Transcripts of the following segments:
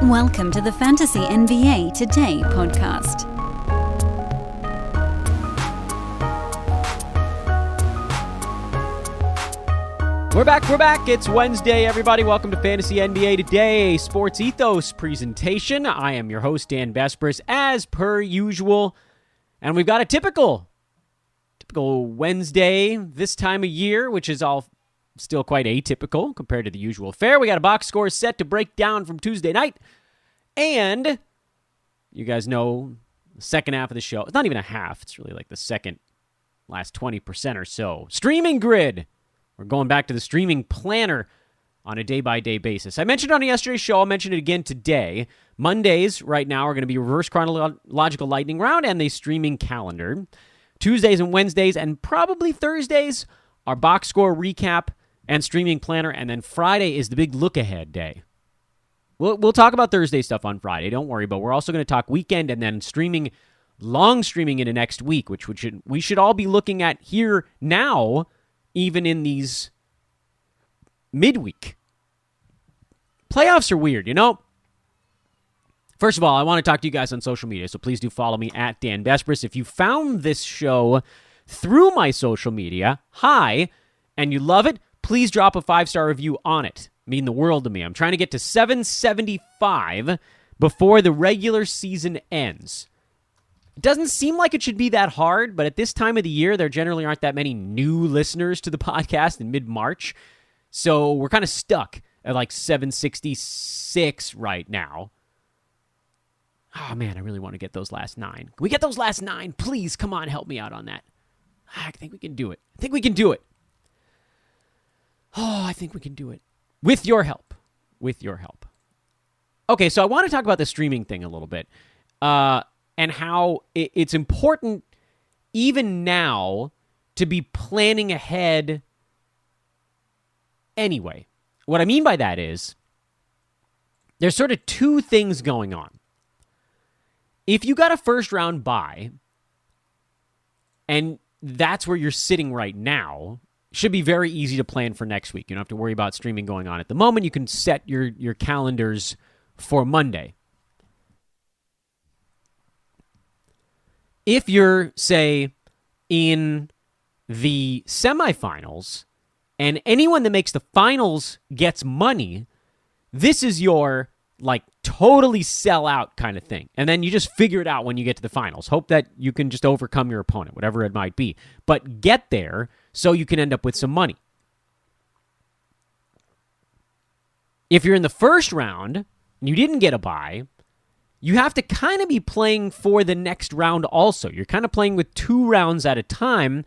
Welcome to the Fantasy NBA Today podcast. We're back. It's Wednesday, everybody. Welcome to Fantasy NBA Today, a Sports Ethos presentation. I am your host, Dan Vespris, as per usual. And we've got a typical Wednesday this time of year, which is all still quite atypical compared to the usual fare. We got a box score set to break down from Tuesday night. And you guys know the second half of the show. It's not even a half. It's really like the second last 20% or so. Streaming grid. We're going back to the streaming planner on a day-by-day basis. I mentioned it on yesterday's show. I'll mention it again today. Mondays right now are going to be reverse chronological lightning round and the streaming calendar. Tuesdays and Wednesdays and probably Thursdays are box score recap and streaming planner. And then Friday is the big look-ahead day. We'll talk about Thursday stuff on Friday. Don't worry. But we're also going to talk weekend and then long streaming into next week, which we should all be looking at here now, even in these midweek. Playoffs are weird, you know? First of all, I want to talk to you guys on social media, so please do follow me at Dan Vespris. If you found this show through my social media, hi, and you love it, please drop a 5-star review on it. Mean the world to me. I'm trying to get to 775 before the regular season ends. It doesn't seem like it should be that hard, but at this time of the year, there generally aren't that many new listeners to the podcast in mid-March. So we're kind of stuck at like 766 right now. Oh, man, I really want to get those last 9. Can we get those last 9? Please, come on, help me out on that. I think we can do it. Oh, I think we can do it. With your help. Okay, so I want to talk about the streaming thing a little bit. And how it's important, even now, to be planning ahead anyway. What I mean by that is, there's sort of two things going on. If you got a first-round bye, and that's where you're sitting right now, should be very easy to plan for next week. You don't have to worry about streaming going on at the moment. You can set your calendars for Monday. If you're, say, in the semifinals, and anyone that makes the finals gets money, this is your, like, totally sell out kind of thing. And then you just figure it out when you get to the finals. Hope that you can just overcome your opponent, whatever it might be. But get there so you can end up with some money. If you're in the first round and you didn't get a bye, you have to kind of be playing for the next round also. You're kind of playing with 2 rounds at a time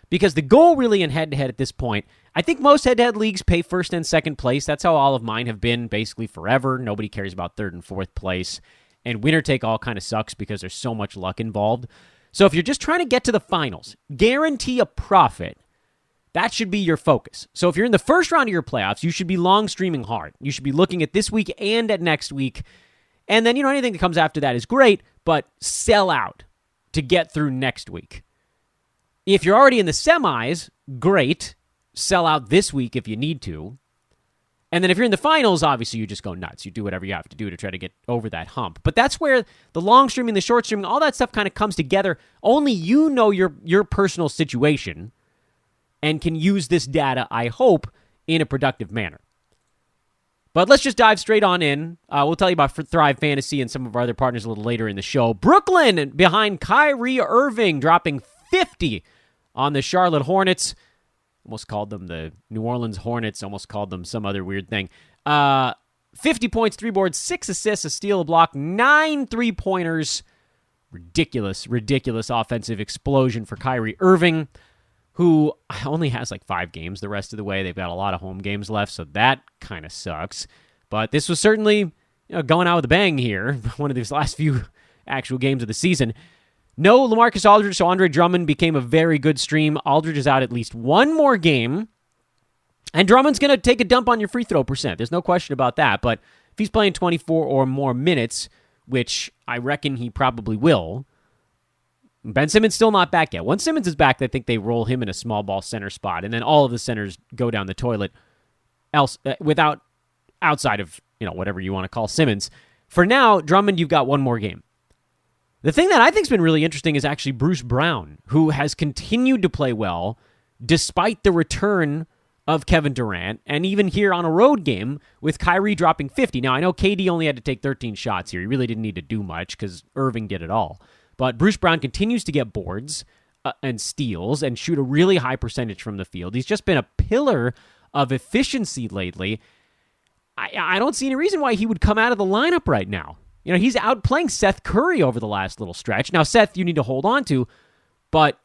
because the goal really in head-to-head at this point, I think most head-to-head leagues pay first and second place. That's how all of mine have been basically forever. Nobody cares about third and fourth place. And winner-take-all kind of sucks because there's so much luck involved. So if you're just trying to get to the finals, guarantee a profit, that should be your focus. So if you're in the first round of your playoffs, you should be long streaming hard. You should be looking at this week and at next week. And then, anything that comes after that is great, but sell out to get through next week. If you're already in the semis, great. Sell out this week if you need to. And then if you're in the finals, obviously you just go nuts. You do whatever you have to do to try to get over that hump. But that's where the long streaming, the short streaming, all that stuff kind of comes together. Only you know your personal situation and can use this data, I hope, in a productive manner. But let's just dive straight on in. We'll tell you about Thrive Fantasy and some of our other partners a little later in the show. Brooklyn behind Kyrie Irving, dropping 50 on the Charlotte Hornets. Almost called them the New Orleans Hornets. Almost called them some other weird thing. 50 points, 3 boards, 6 assists, a steal, a block, 9 3-pointers. Ridiculous offensive explosion for Kyrie Irving, who only has like 5 games the rest of the way. They've got a lot of home games left, so that kind of sucks. But this was certainly going out with a bang here, one of these last few actual games of the season. No Lamarcus Aldridge, so Andre Drummond became a very good stream. Aldridge is out at least one more game, and Drummond's going to take a dump on your free throw percent. There's no question about that, but if he's playing 24 or more minutes, which I reckon he probably will, Ben Simmons still not back yet. Once Simmons is back, I think they roll him in a small ball center spot, and then all of the centers go down the toilet outside of whatever you want to call Simmons For now, Drummond, you've got one more game. The thing that I think's been really interesting is actually Bruce Brown, who has continued to play well despite the return of Kevin Durant, and even here on a road game with Kyrie dropping 50. Now, I know KD only had to take 13 shots here. He really didn't need to do much because Irving did it all. But Bruce Brown continues to get boards and steals and shoot a really high percentage from the field. He's just been a pillar of efficiency lately. I don't see any reason why he would come out of the lineup right now. You know, he's outplaying Seth Curry over the last little stretch. Now, Seth, you need to hold on to, but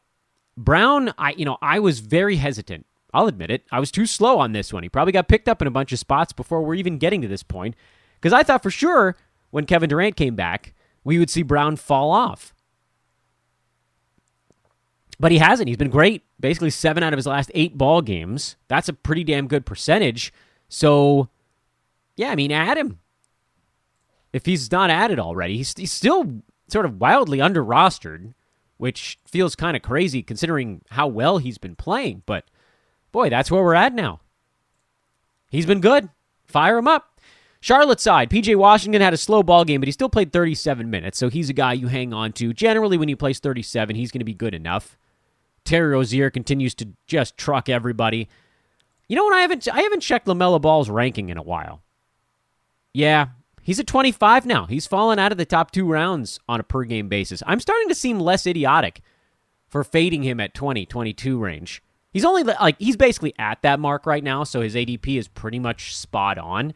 Brown, I was very hesitant. I'll admit it. I was too slow on this one. He probably got picked up in a bunch of spots before we're even getting to this point, because I thought for sure when Kevin Durant came back, we would see Brown fall off. But he hasn't. He's been great. Basically 7 out of his last 8 ball games. That's a pretty damn good percentage. So, yeah, I mean, add him. If he's not added already, he's still sort of wildly under-rostered, which feels kind of crazy considering how well he's been playing. But, boy, that's where we're at now. He's been good. Fire him up. Charlotte side, P.J. Washington had a slow ball game, but he still played 37 minutes, so he's a guy you hang on to. Generally, when he plays 37, he's going to be good enough. Terry Rozier continues to just truck everybody. You know what? I haven't checked LaMelo Ball's ranking in a while. Yeah, he's at 25 now. He's fallen out of the top 2 rounds on a per-game basis. I'm starting to seem less idiotic for fading him at 20, 22 range. He's only he's basically at that mark right now, so his ADP is pretty much spot on.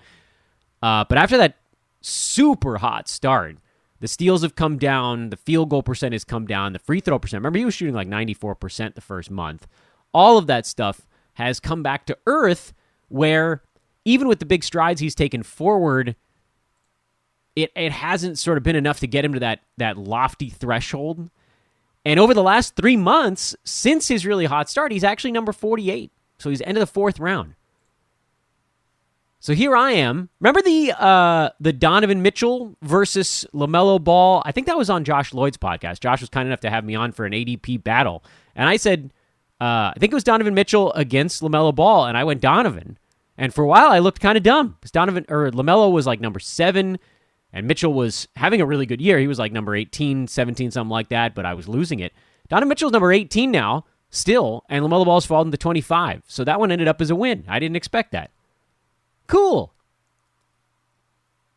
But after that super hot start, the steals have come down, the field goal percent has come down, the free throw percent. Remember, he was shooting like 94% the first month. All of that stuff has come back to earth, where even with the big strides he's taken forward, it hasn't sort of been enough to get him to that lofty threshold. And over the last 3 months, since his really hot start, he's actually number 48. So he's end of the 4th round. So here I am. Remember the Donovan Mitchell versus LaMelo Ball? I think that was on Josh Lloyd's podcast. Josh was kind enough to have me on for an ADP battle. And I said, I think it was Donovan Mitchell against LaMelo Ball, and I went Donovan. And for a while, I looked kind of dumb. Because LaMelo was like number 7, and Mitchell was having a really good year. He was like number 18, 17, something like that, but I was losing it. Donovan Mitchell's number 18 now, still, and LaMelo Ball's fallen to 25. So that one ended up as a win. I didn't expect that. Cool.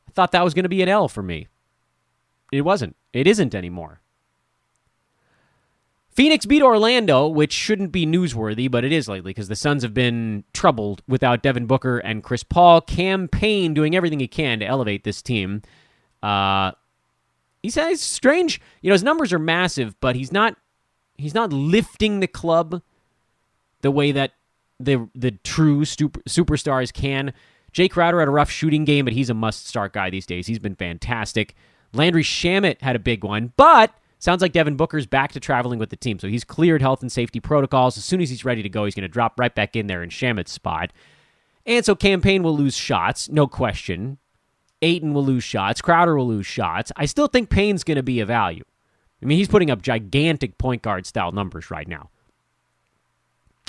I thought that was going to be an L for me. It wasn't. It isn't anymore. Phoenix beat Orlando, which shouldn't be newsworthy, but it is lately because the Suns have been troubled without Devin Booker and Chris Paul. Cam Payne doing everything he can to elevate this team. He's strange. You know, his numbers are massive, but he's not lifting the club the way that the true superstars can. Jay Crowder had a rough shooting game, but he's a must-start guy these days. He's been fantastic. Landry Shamet had a big one, but sounds like Devin Booker's back to traveling with the team, so he's cleared health and safety protocols. As soon as he's ready to go, he's going to drop right back in there in Shamet's spot. And so Cam Payne will lose shots, no question. Ayton will lose shots. Crowder will lose shots. I still think Payne's going to be a value. I mean, he's putting up gigantic point guard-style numbers right now.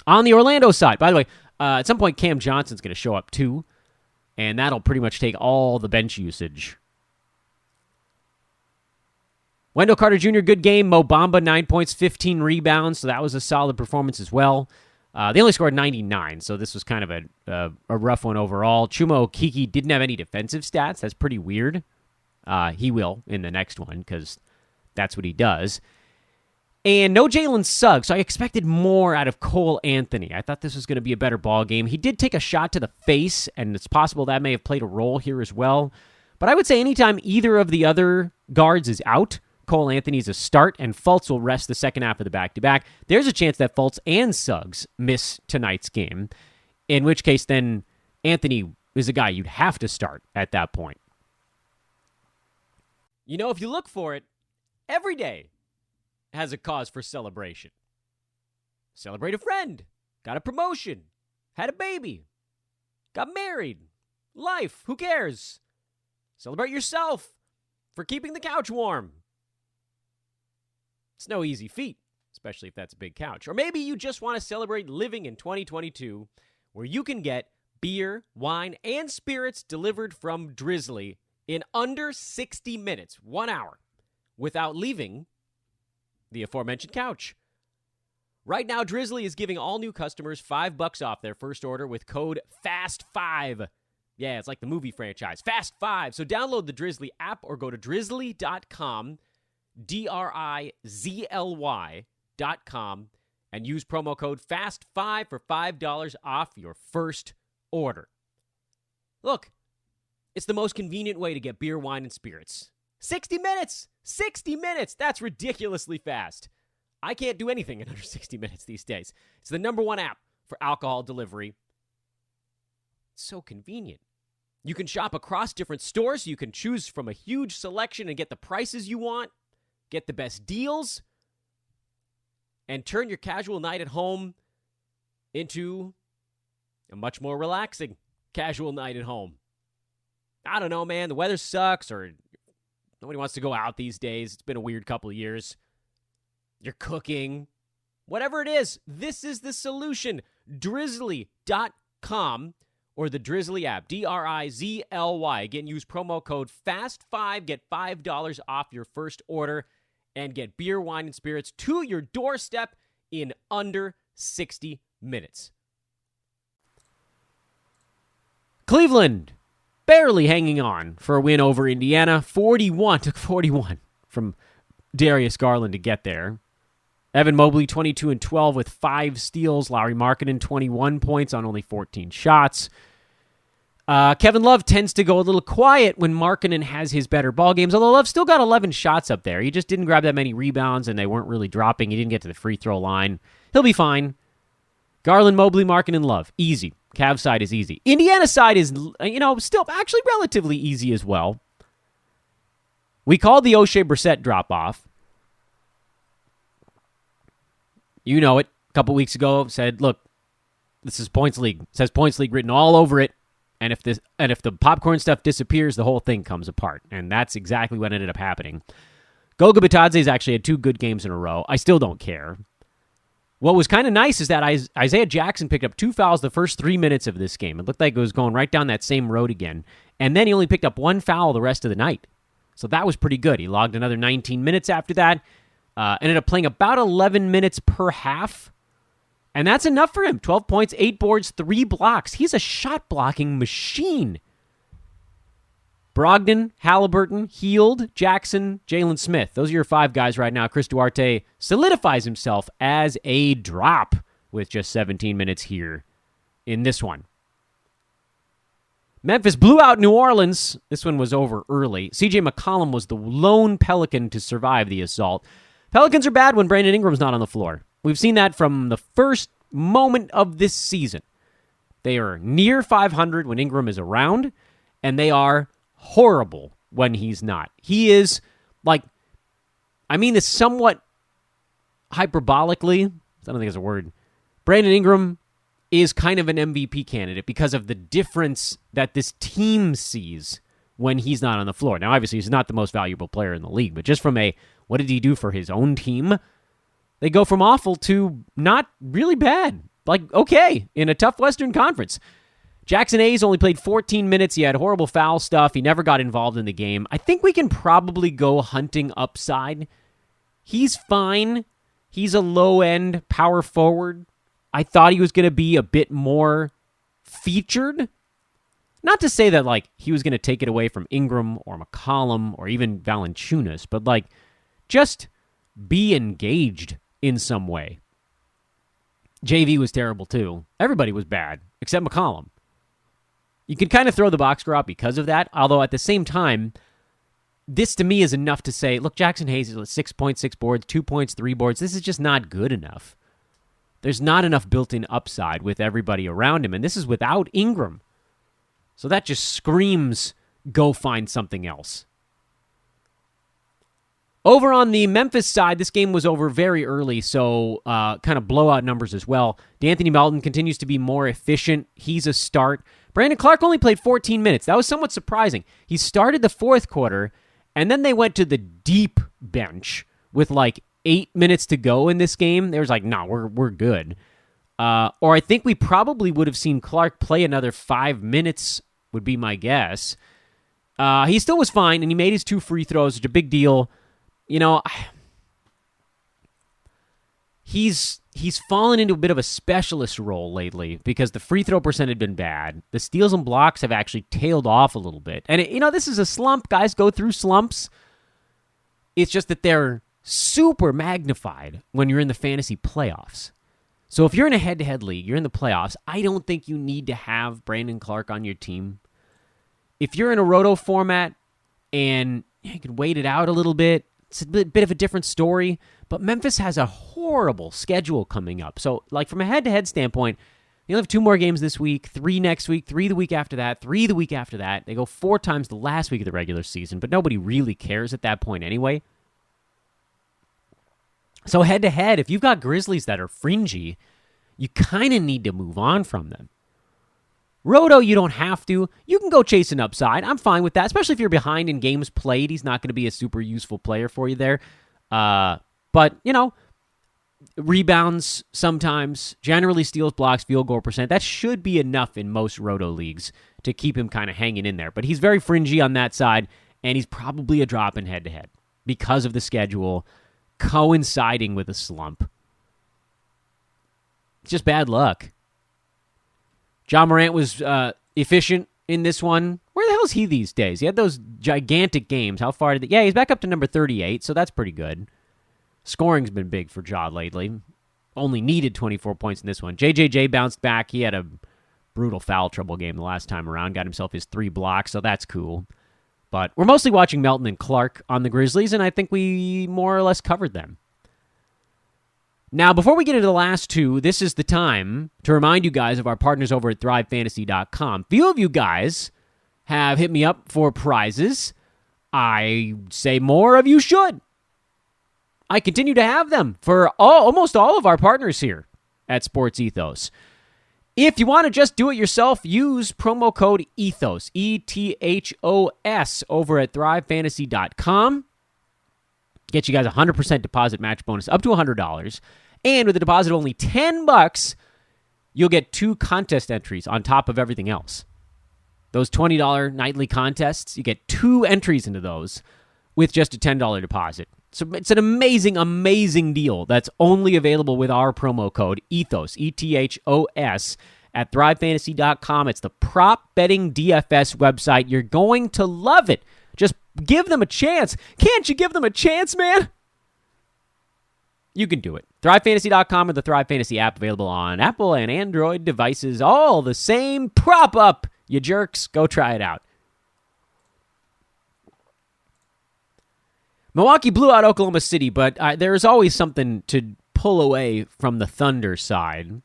On the Orlando side, by the way, at some point Cam Johnson's going to show up too, and that'll pretty much take all the bench usage. Wendell Carter Jr., good game. Mo Bamba, 9 points, 15 rebounds, so that was a solid performance as well. They only scored 99, so this was kind of a rough one overall. Chuma Okeke didn't have any defensive stats. That's pretty weird. He will in the next one because that's what he does. And no Jalen Suggs, so I expected more out of Cole Anthony. I thought this was going to be a better ball game. He did take a shot to the face, and it's possible that may have played a role here as well. But I would say anytime either of the other guards is out, Cole Anthony's a start, and Fultz will rest the second half of the back-to-back. There's a chance that Fultz and Suggs miss tonight's game, in which case then Anthony is a guy you'd have to start at that point. You know, if you look for it, every day has a cause for celebration. Celebrate a friend, got a promotion, had a baby, got married, life, who cares? Celebrate yourself for keeping the couch warm. It's no easy feat, especially if that's a big couch. Or maybe you just want to celebrate living in 2022, where you can get beer, wine, and spirits delivered from Drizzly in under 60 minutes, 1 hour, without leaving the aforementioned couch. Right now, Drizzly is giving all new customers $5 off their first order with code FAST5. Yeah, it's like the movie franchise, FAST5. So download the Drizzly app or go to drizzly.com, DRIZLY.com, and use promo code FAST5 for $5 off your first order. Look, it's the most convenient way to get beer, wine, and spirits. 60 minutes! 60 minutes! That's ridiculously fast. I can't do anything in under 60 minutes these days. It's the #1 app for alcohol delivery. It's so convenient. You can shop across different stores. You can choose from a huge selection and get the prices you want, get the best deals, and turn your casual night at home into a much more relaxing casual night at home. I don't know, man. The weather sucks, or nobody wants to go out these days. It's been a weird couple of years. You're cooking. Whatever it is, this is the solution. Drizzly.com or the Drizzly app. DRIZLY. Again, use promo code FAST5. Get $5 off your first order and get beer, wine, and spirits to your doorstep in under 60 minutes. Cleveland barely hanging on for a win over Indiana. 41 from Darius Garland to get there. Evan Mobley, 22-12 with 5 steals. Lauri Markkanen, 21 points on only 14 shots. Kevin Love tends to go a little quiet when Markkanen has his better ball games, although Love still got 11 shots up there. He just didn't grab that many rebounds, and they weren't really dropping. He didn't get to the free throw line. He'll be fine. Garland, Mobley, Markkanen, Love. Easy. Cavs side is easy. Indiana side is, still actually relatively easy as well. We called the O'Shea Brissett drop-off. You know it. A couple weeks ago, said, look, this is Points League. It says Points League written all over it. And if the popcorn stuff disappears, the whole thing comes apart. And that's exactly what ended up happening. Goga Bitadze's actually had 2 good games in a row. I still don't care. What was kind of nice is that Isaiah Jackson picked up 2 fouls the first 3 minutes of this game. It looked like it was going right down that same road again. And then he only picked up 1 foul the rest of the night. So that was pretty good. He logged another 19 minutes after that. Ended up playing about 11 minutes per half. And that's enough for him. 12 points, 8 boards, 3 blocks. He's a shot-blocking machine. Brogdon, Halliburton, Hield, Jackson, Jalen Smith. Those are your 5 guys right now. Chris Duarte solidifies himself as a drop with just 17 minutes here in this one. Memphis blew out New Orleans. This one was over early. C.J. McCollum was the lone Pelican to survive the assault. Pelicans are bad when Brandon Ingram's not on the floor. We've seen that from the first moment of this season. They are near 500 when Ingram is around, and they are horrible when he's not. He is, I mean this somewhat hyperbolically. I don't think it's a word. Brandon Ingram is kind of an MVP candidate because of the difference that this team sees when he's not on the floor. Now, obviously, he's not the most valuable player in the league, but just from what did he do for his own team? They go from awful to not really bad. Okay, in a tough Western Conference. Jackson Hayes only played 14 minutes. He had horrible foul stuff. He never got involved in the game. I think we can probably go hunting upside. He's fine. He's a low-end power forward. I thought he was going to be a bit more featured. Not to say that, he was going to take it away from Ingram or McCollum or even Valanciunas, but, just be engaged in some way. JV was terrible, too. Everybody was bad, except McCollum. You can kind of throw the box score out because of that, although at the same time, this to me is enough to say, look, Jackson Hayes is 6.6 boards, 2 points, 3 boards. This is just not good enough. There's not enough built-in upside with everybody around him, and this is without Ingram. So that just screams, go find something else. Over on the Memphis side, this game was over very early, so kind of blowout numbers as well. D'Anthony Melton continues to be more efficient. He's a start. Brandon Clark only played 14 minutes. That was somewhat surprising. He started the fourth quarter, and then they went to the deep bench with 8 minutes to go in this game. They was no, we're good. Or I think we probably would have seen Clark play another 5 minutes, would be my guess. He still was fine, and he made his 2 free throws, which is a big deal. You know, he's fallen into a bit of a specialist role lately because the free throw percent had been bad. The steals and blocks have actually tailed off a little bit. And, this is a slump. Guys go through slumps. It's just that they're super magnified when you're in the fantasy playoffs. So if you're in a head-to-head league, you're in the playoffs, I don't think you need to have Brandon Clark on your team. If you're in a roto format and you can wait it out a little bit, it's a bit of a different story. But Memphis has a horrible schedule coming up. So, from a head-to-head standpoint, you'll have 2 more games this week, 3 next week, 3 the week after that, 3 the week after that. They go 4 times the last week of the regular season, but nobody really cares at that point anyway. So head-to-head, if you've got Grizzlies that are fringy, you kind of need to move on from them. Roto, you don't have to. You can go chase an upside. I'm fine with that, especially if you're behind in games played. He's not going to be a super useful player for you there. But, rebounds sometimes, generally steals, blocks, field goal percent. That should be enough in most Roto leagues to keep him kind of hanging in there. But he's very fringy on that side, and he's probably a drop in head-to-head because of the schedule coinciding with a slump. It's just bad luck. John Morant was efficient in this one. Where the hell is he these days? He had those gigantic games. How far did he... Yeah, he's back up to number 38, so that's pretty good. Scoring's been big for Ja lately. Only needed 24 points in this one. JJJ bounced back. He had a brutal foul trouble game the last time around. Got himself his 3 blocks, so that's cool. But we're mostly watching Melton and Clark on the Grizzlies, and I think we more or less covered them. Now, before we get into the last 2, this is the time to remind you guys of our partners over at ThriveFantasy.com. Few of you guys have hit me up for prizes. I say more of you should. I continue to have them for almost all of our partners here at Sports Ethos. If you want to just do it yourself, use promo code ETHOS, ETHOS, over at ThriveFantasy.com. Get you guys a 100% deposit match bonus up to $100. And with a deposit of only $10, you'll get 2 contest entries on top of everything else. Those $20 nightly contests, you get 2 entries into those with just a $10 deposit. So it's an amazing, amazing deal that's only available with our promo code ETHOS, ETHOS, at ThriveFantasy.com. It's the prop betting DFS website. You're going to love it. Just give them a chance. Can't you give them a chance, man? You can do it. ThriveFantasy.com or the Thrive Fantasy app, available on Apple and Android devices. All the same. Prop up, you jerks. Go try it out. Milwaukee blew out Oklahoma City, but there's always something to pull away from the Thunder side.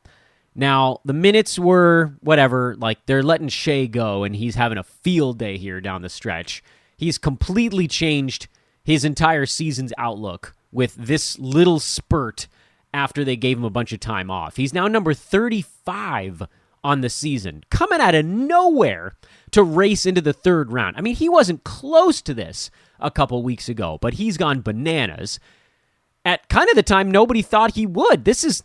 Now, the minutes were whatever, they're letting Shea go, and he's having a field day here down the stretch. He's completely changed his entire season's outlook with this little spurt after they gave him a bunch of time off. He's now number 35 on the season, coming out of nowhere to race into the 3rd round. I mean, he wasn't close to this a couple weeks ago, but he's gone bananas. At kind of the time nobody thought he would. This is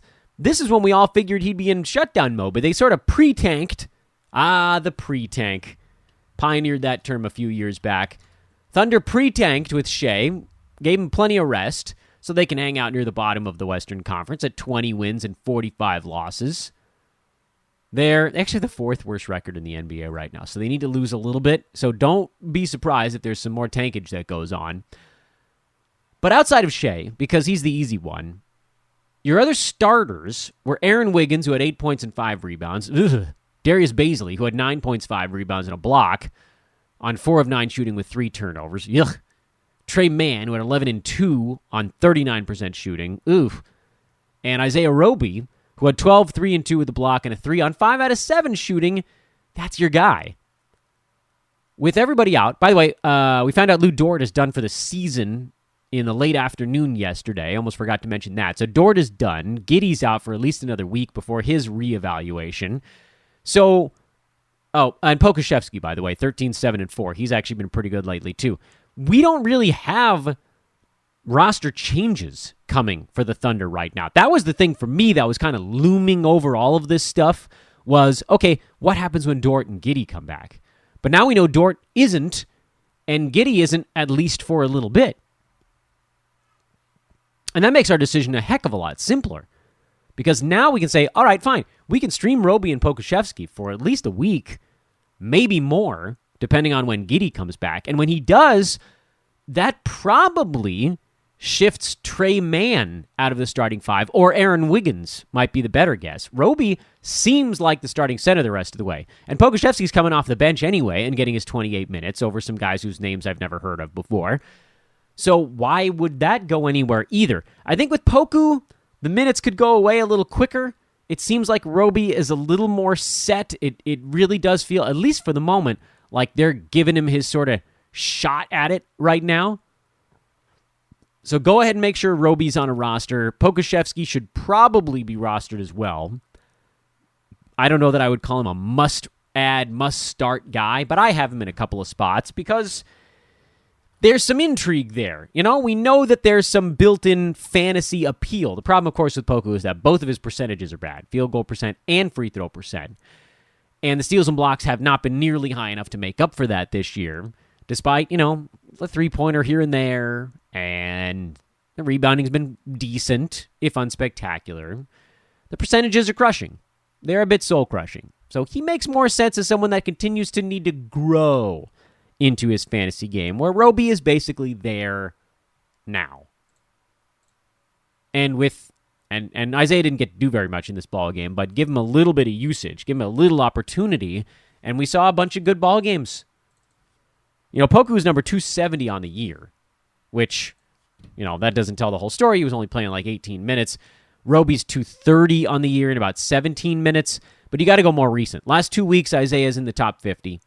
when we all figured he'd be in shutdown mode, but they sort of pre-tanked. The pre-tank. Pioneered that term a few years back. Thunder pre-tanked with Shea, gave him plenty of rest, so they can hang out near the bottom of the Western Conference at 20 wins and 45 losses. They're actually the 4th worst record in the NBA right now, so they need to lose a little bit. So don't be surprised if there's some more tankage that goes on. But outside of Shea, because he's the easy one, your other starters were Aaron Wiggins, who had 8 points and 5 rebounds. Darius Bazley, who had 9 points, 5 rebounds, and a block on 4 of 9 shooting with 3 turnovers. Ugh. Trey Mann, who had 11 and 2 on 39% shooting. Oof. And Isaiah Roby, who had 12, 3 and 2 with a block and a 3 on 5 out of 7 shooting. That's your guy. With everybody out, by the way, we found out Lou Dort is done for the season in the late afternoon yesterday. I almost forgot to mention that. So Dort is done. Giddey's out for at least another week before his reevaluation. So, and Pokashevsky, by the way, 13, 7, and 4. He's actually been pretty good lately, too. We don't really have roster changes coming for the Thunder right now. That was the thing for me that was kind of looming over all of this stuff was, okay, what happens when Dort and Giddey come back? But now we know Dort isn't and Giddey isn't, at least for a little bit. And that makes our decision a heck of a lot simpler. Because now we can say, all right, fine. We can stream Roby and Pokusevski for at least a week, maybe more, depending on when Giddey comes back. And when he does, that probably shifts Trey Mann out of the starting five, or Aaron Wiggins might be the better guess. Roby seems like the starting center the rest of the way. And Pokusevski's coming off the bench anyway and getting his 28 minutes over some guys whose names I've never heard of before. So why would that go anywhere either? I think with Poku, the minutes could go away a little quicker. It seems like Roby is a little more set. It really does feel, at least for the moment, like they're giving him his sort of shot at it right now. So go ahead and make sure Roby's on a roster. Pokusevski should probably be rostered as well. I don't know that I would call him a must-add, must-start guy, but I have him in a couple of spots because there's some intrigue there. You know, we know that there's some built-in fantasy appeal. The problem, of course, with Poku is that both of his percentages are bad. Field goal percent and free throw percent. And the steals and blocks have not been nearly high enough to make up for that this year, despite, the three-pointer here and there, and the rebounding's been decent, if unspectacular. The percentages are crushing. They're a bit soul-crushing. So he makes more sense as someone that continues to need to grow into his fantasy game, where Roby is basically there now. And Isaiah didn't get to do very much in this ball game, but give him a little bit of usage, give him a little opportunity, and we saw a bunch of good ball games. Poku was number 270 on the year, which, that doesn't tell the whole story. He was only playing like 18 minutes. Roby's 230 on the year in about 17 minutes, but you got to go more recent. Last 2 weeks, Isaiah's in the top 50.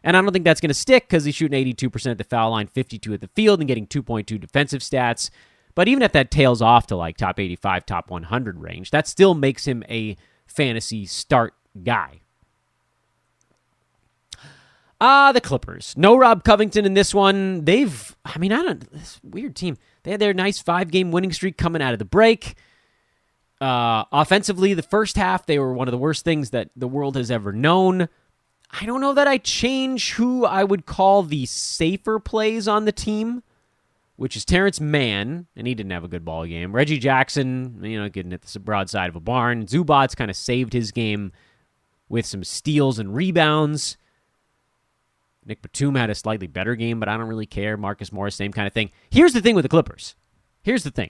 And I don't think that's going to stick because he's shooting 82% at the foul line, 52 at the field, and getting 2.2 defensive stats. But even if that tails off to like top 85, top 100 range, that still makes him a fantasy start guy. The Clippers. No Rob Covington in this one. This weird team. They had their nice 5-game winning streak coming out of the break. Offensively, the first half, they were one of the worst things that the world has ever known. I don't know that I change who I would call the safer plays on the team, which is Terrence Mann, and he didn't have a good ball game. Reggie Jackson, getting at the broadside of a barn. Zubats kind of saved his game with some steals and rebounds. Nick Batum had a slightly better game, but I don't really care. Marcus Morris, same kind of thing. Here's the thing with the Clippers. Here's the thing.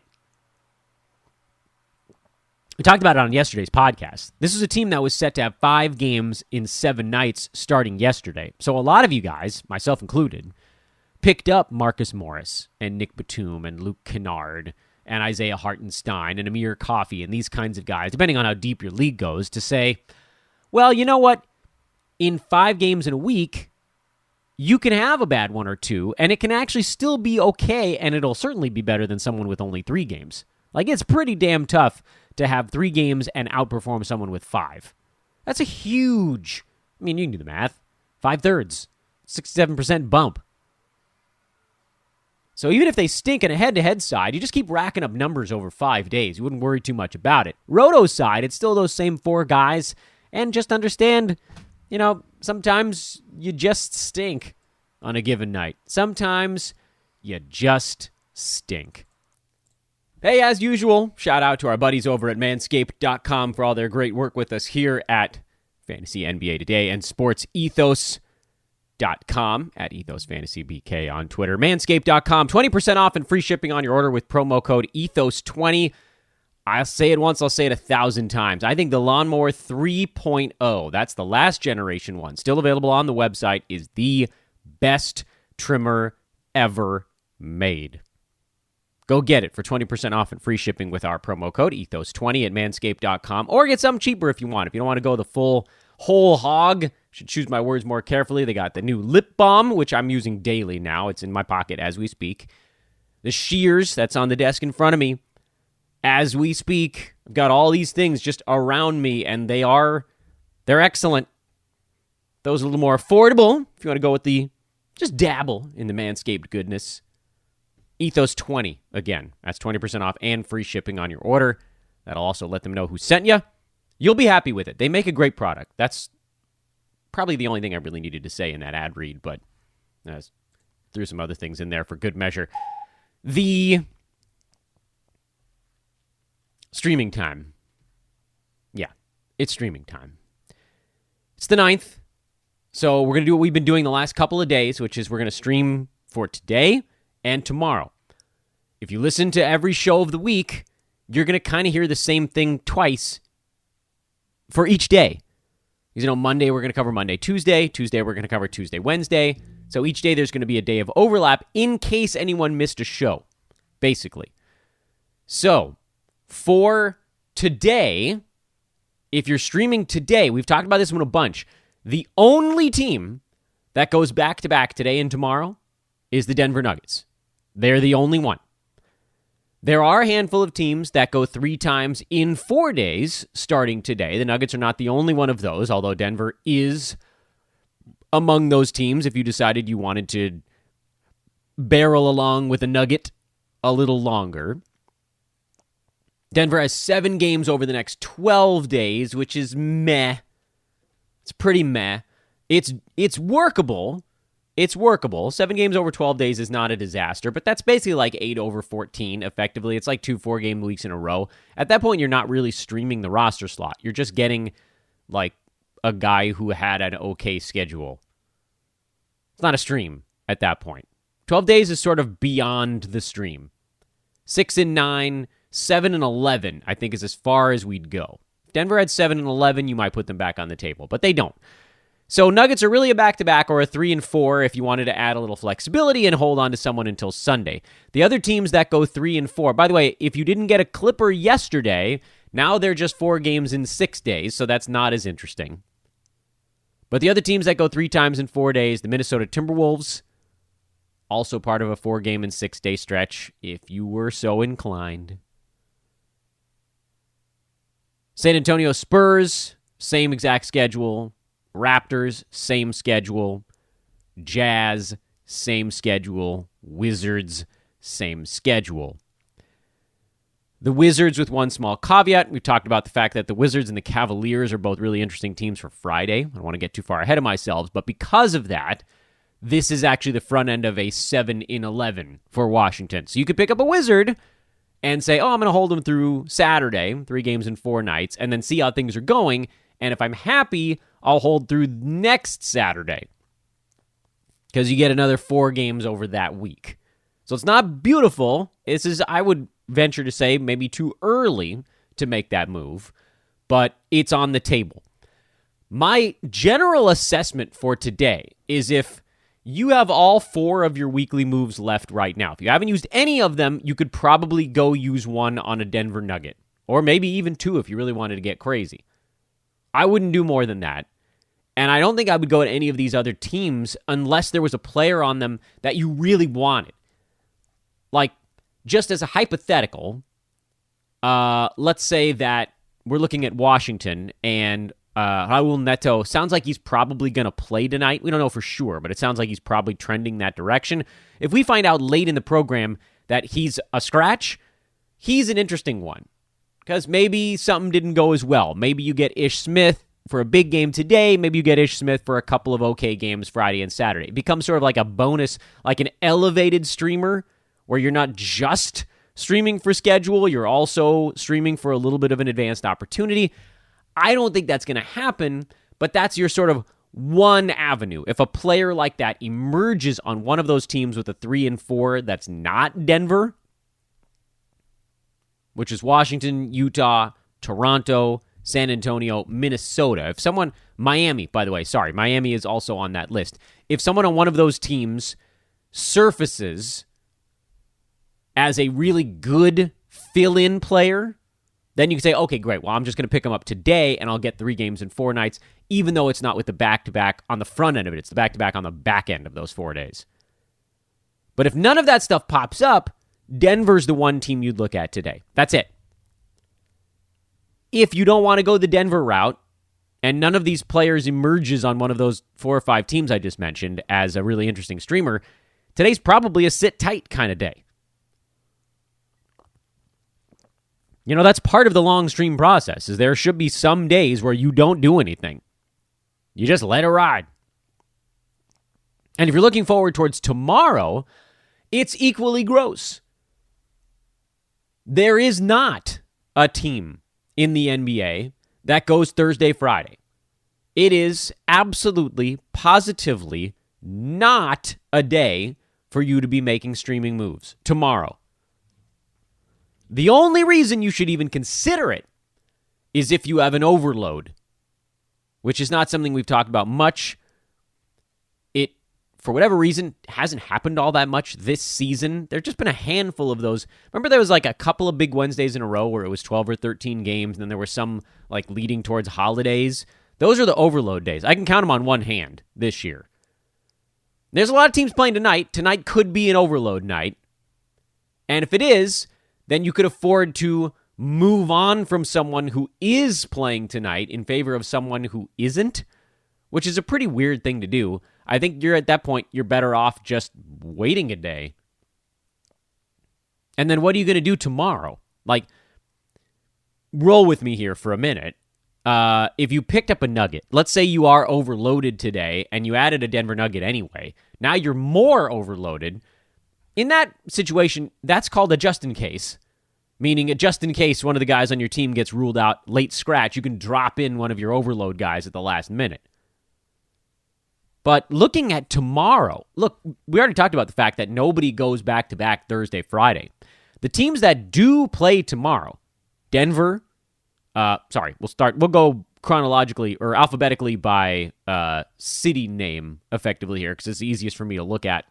We talked about it on yesterday's podcast. This is a team that was set to have 5 games in 7 nights starting yesterday. So a lot of you guys, myself included, picked up Marcus Morris and Nick Batum and Luke Kennard and Isaiah Hartenstein and Amir Coffey and these kinds of guys, depending on how deep your league goes, to say, well, you know what? In 5 games in a week, you can have a bad one or two, and it can actually still be okay, and it'll certainly be better than someone with only 3 games. Like, it's pretty damn tough to have 3 games and outperform someone with 5. That's a huge, you can do the math, 5/3, 67% bump. So even if they stink in a head-to-head side, you just keep racking up numbers over 5 days. You wouldn't worry too much about it. Roto's side, it's still those same 4 guys, and just understand, sometimes you just stink on a given night. Sometimes you just stink. Hey, as usual, shout out to our buddies over at Manscaped.com for all their great work with us here at Fantasy NBA Today and SportsEthos.com at EthosFantasyBK on Twitter. Manscaped.com, 20% off and free shipping on your order with promo code Ethos20. I'll say it once, I'll say it 1,000 times. I think the Lawnmower 3.0, that's the last generation one, still available on the website, is the best trimmer ever made. Go get it for 20% off and free shipping with our promo code Ethos20 at Manscaped.com, or get something cheaper if you want. If you don't want to go the full whole hog, should choose my words more carefully. They got the new lip balm, which I'm using daily now. It's in my pocket as we speak. The shears, that's on the desk in front of me as we speak. I've got all these things just around me, and they're excellent. Those are a little more affordable if you want to go with just dabble in the Manscaped goodness. Ethos20, again, that's 20% off and free shipping on your order. That'll also let them know who sent you. You'll be happy with it. They make a great product. That's probably the only thing I really needed to say in that ad read, but threw some other things in there for good measure. The streaming time. Yeah, it's streaming time. It's the 9th. So we're going to do what we've been doing the last couple of days, which is we're going to stream for today and tomorrow. If you listen to every show of the week, you're going to kind of hear the same thing twice for each day. Because, Monday we're going to cover Monday, Tuesday. Tuesday we're going to cover Tuesday, Wednesday. So each day there's going to be a day of overlap in case anyone missed a show, basically. So for today, if you're streaming today, we've talked about this one a bunch. The only team that goes back-to-back today and tomorrow is the Denver Nuggets. They're the only one. There are a handful of teams that go 3 times in 4 days starting today. The Nuggets are not the only one of those, although Denver is among those teams if you decided you wanted to barrel along with a Nugget a little longer. Denver has 7 games over the next 12 days, which is meh. It's pretty meh. It's workable. It's workable. 7 games over 12 days is not a disaster, but that's basically like 8 over 14, effectively. It's like 2 4-game weeks in a row. At that point, you're not really streaming the roster slot. You're just getting, like, a guy who had an okay schedule. It's not a stream at that point. 12 days is sort of beyond the stream. 6 and 9, 7 and 11, I think, is as far as we'd go. If Denver had 7 and 11, you might put them back on the table, but they don't. So Nuggets are really a back-to-back or a 3 and 4 if you wanted to add a little flexibility and hold on to someone until Sunday. The other teams that go 3 and 4, by the way, if you didn't get a Clipper yesterday, now they're just 4 games in 6 days, so that's not as interesting. But the other teams that go 3 times in 4 days, the Minnesota Timberwolves, also part of a 4-game and 6-day stretch, if you were so inclined. San Antonio Spurs, same exact schedule. Raptors, same schedule. Jazz, same schedule. Wizards, same schedule. The Wizards with one small caveat. We've talked about the fact that the Wizards and the Cavaliers are both really interesting teams for Friday. I don't want to get too far ahead of myself, but because of that, this is actually the front end of a 7 in 11 for Washington. So you could pick up a Wizard and say, I'm going to hold them through Saturday, 3 games in 4 nights, and then see how things are going. And if I'm happy, I'll hold through next Saturday because you get another 4 games over that week. So it's not beautiful. This is, I would venture to say, maybe too early to make that move, but it's on the table. My general assessment for today is if you have all 4 of your weekly moves left right now, if you haven't used any of them, you could probably go use one on a Denver Nugget, or maybe even 2 if you really wanted to get crazy. I wouldn't do more than that. And I don't think I would go at any of these other teams unless there was a player on them that you really wanted. Like, just as a hypothetical, let's say that we're looking at Washington and Raul Neto sounds like he's probably going to play tonight. We don't know for sure, but it sounds like he's probably trending that direction. If we find out late in the program that he's a scratch, he's an interesting one. Because maybe something didn't go as well. Maybe you get Ish Smith for a big game today. Maybe you get Ish Smith for a couple of okay games Friday and Saturday. It becomes sort of like a bonus, like an elevated streamer where you're not just streaming for schedule, you're also streaming for a little bit of an advanced opportunity. I don't think that's going to happen, but that's your sort of one avenue. If a player like that emerges on one of those teams with a 3 and 4 that's not Denver, which is Washington, Utah, Toronto, San Antonio, Minnesota. If someone, Miami, by the way, sorry, Miami is also on that list. If someone on one of those teams surfaces as a really good fill-in player, then you can say, okay, great, well, I'm just going to pick him up today, and I'll get 3 games in 4 nights, even though it's not with the back-to-back on the front end of it. It's the back-to-back on the back end of those 4 days. But if none of that stuff pops up, Denver's the one team you'd look at today. That's it. If you don't want to go the Denver route, and none of these players emerges on one of those 4 or 5 teams I just mentioned as a really interesting streamer, today's probably a sit-tight kind of day. That's part of the long stream process, is there should be some days where you don't do anything. You just let it ride. And if you're looking forward towards tomorrow, it's equally gross. There is not a team in the NBA that goes Thursday, Friday. It is absolutely, positively not a day for you to be making streaming moves tomorrow. The only reason you should even consider it is if you have an overload, which is not something we've talked about much. It, for whatever reason, hasn't happened all that much this season. There's just been a handful of those. Remember there was like a couple of big Wednesdays in a row where it was 12 or 13 games, and then there were some like leading towards holidays. Those are the overload days. I can count them on one hand this year. There's a lot of teams playing tonight. Tonight could be an overload night. And if it is, then you could afford to move on from someone who is playing tonight in favor of someone who isn't, which is a pretty weird thing to do. I think you're at that point, you're better off just waiting a day. And then what are you going to do tomorrow? Like, roll with me here for a minute. If you picked up a nugget, let's say you are overloaded today and you added a Denver Nugget anyway, now you're more overloaded. In that situation, that's called a just in case, meaning just in case one of the guys on your team gets ruled out late scratch, you can drop in one of your overload guys at the last minute. But looking at tomorrow, look, we already talked about the fact that nobody goes back-to-back Thursday, Friday. The teams that do play tomorrow, Denver, we'll go chronologically or alphabetically by city name effectively here because it's the easiest for me to look at.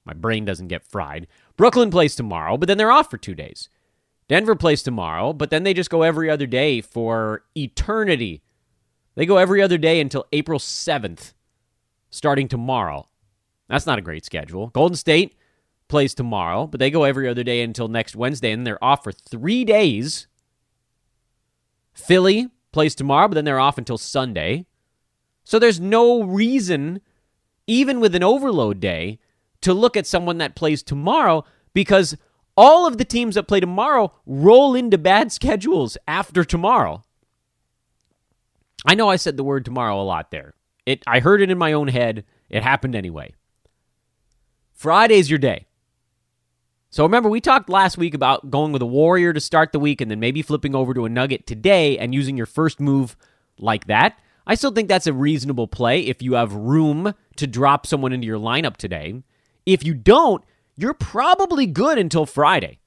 My brain doesn't get fried. Brooklyn plays tomorrow, but then they're off for 2 days. Denver plays tomorrow, but then they just go every other day for eternity. They go every other day until April 7th, starting tomorrow. That's not a great schedule. Golden State plays tomorrow, but they go every other day until next Wednesday, and they're off for 3 days. Philly plays tomorrow, but then they're off until Sunday. So there's no reason, even with an overload day, to look at someone that plays tomorrow because all of the teams that play tomorrow roll into bad schedules after tomorrow. I know I said the word tomorrow a lot there. I heard it in my own head. It happened anyway. Friday's your day. So remember, we talked last week about going with a Warrior to start the week and then maybe flipping over to a Nugget today and using your first move like that. I still think that's a reasonable play if you have room to drop someone into your lineup today. If you don't, you're probably good until Friday.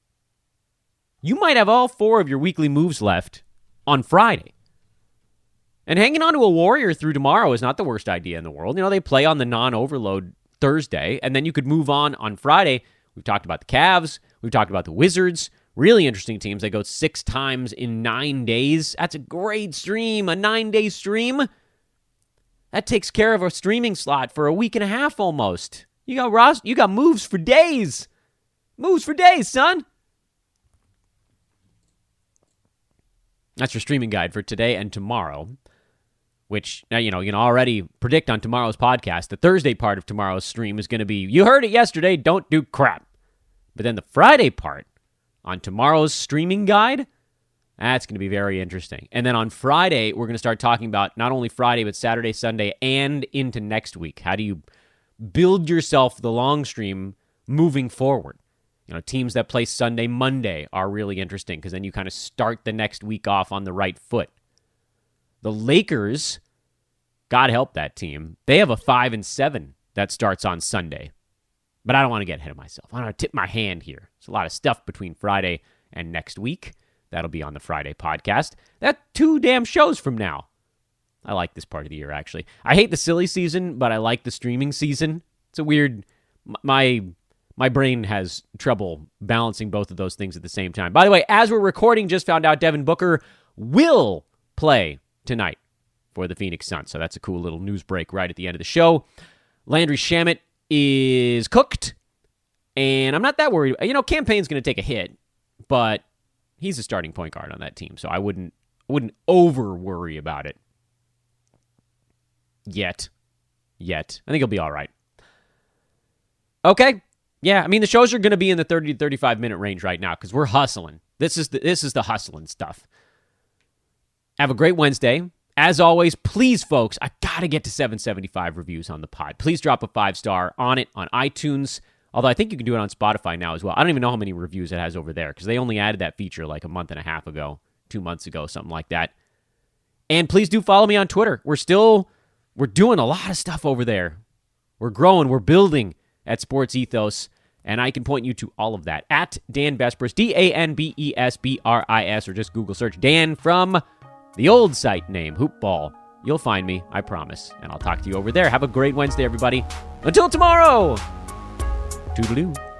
You might have all 4 of your weekly moves left on Friday. And hanging on to a Warrior through tomorrow is not the worst idea in the world. You know, they play on the non-overload Thursday, and then you could move on Friday. We've talked about the Cavs. We've talked about the Wizards. Really interesting teams. They go 6 times in 9 days. That's a great stream, a 9-day stream. That takes care of a streaming slot for a week and a half almost. You got moves for days. Moves for days, son. That's your streaming guide for today and tomorrow, which, you can already predict on tomorrow's podcast. The Thursday part of tomorrow's stream is going to be, you heard it yesterday, don't do crap. But then the Friday part on tomorrow's streaming guide, that's going to be very interesting. And then on Friday, we're going to start talking about not only Friday, but Saturday, Sunday, and into next week. How do you build yourself the long stream moving forward? Teams that play Sunday, Monday are really interesting because then you kind of start the next week off on the right foot. The Lakers, God help that team, they have a 5-7 that starts on Sunday. But I don't want to get ahead of myself. I don't want to tip my hand here. There's a lot of stuff between Friday and next week. That'll be on the Friday podcast. That's 2 damn shows from now. I like this part of the year, actually. I hate the silly season, but I like the streaming season. It's a weird... My brain has trouble balancing both of those things at the same time. By the way, as we're recording, just found out Devin Booker will play tonight for the Phoenix Suns. So that's a cool little news break right at the end of the show. Landry Shamet is cooked, and I'm not that worried. Campaign's going to take a hit, but he's a starting point guard on that team, so I wouldn't over worry about it yet. I think he'll be all right. Okay. Yeah, the shows are going to be in the 30 to 35 minute range right now because we're hustling. This is the hustling stuff. Have a great Wednesday. As always, please, folks, I got to get to 775 reviews on the pod. Please drop a 5-star on it on iTunes, although I think you can do it on Spotify now as well. I don't even know how many reviews it has over there because they only added that feature like a month and a half ago, 2 months ago, something like that. And please do follow me on Twitter. We're doing a lot of stuff over there. We're growing, we're building at Sports Ethos, and I can point you to all of that at Dan Besbris, DanBesbris, or just Google search Dan from the old site name, Hoopball. You'll find me, I promise, and I'll talk to you over there. Have a great Wednesday, everybody. Until tomorrow! Toodaloo.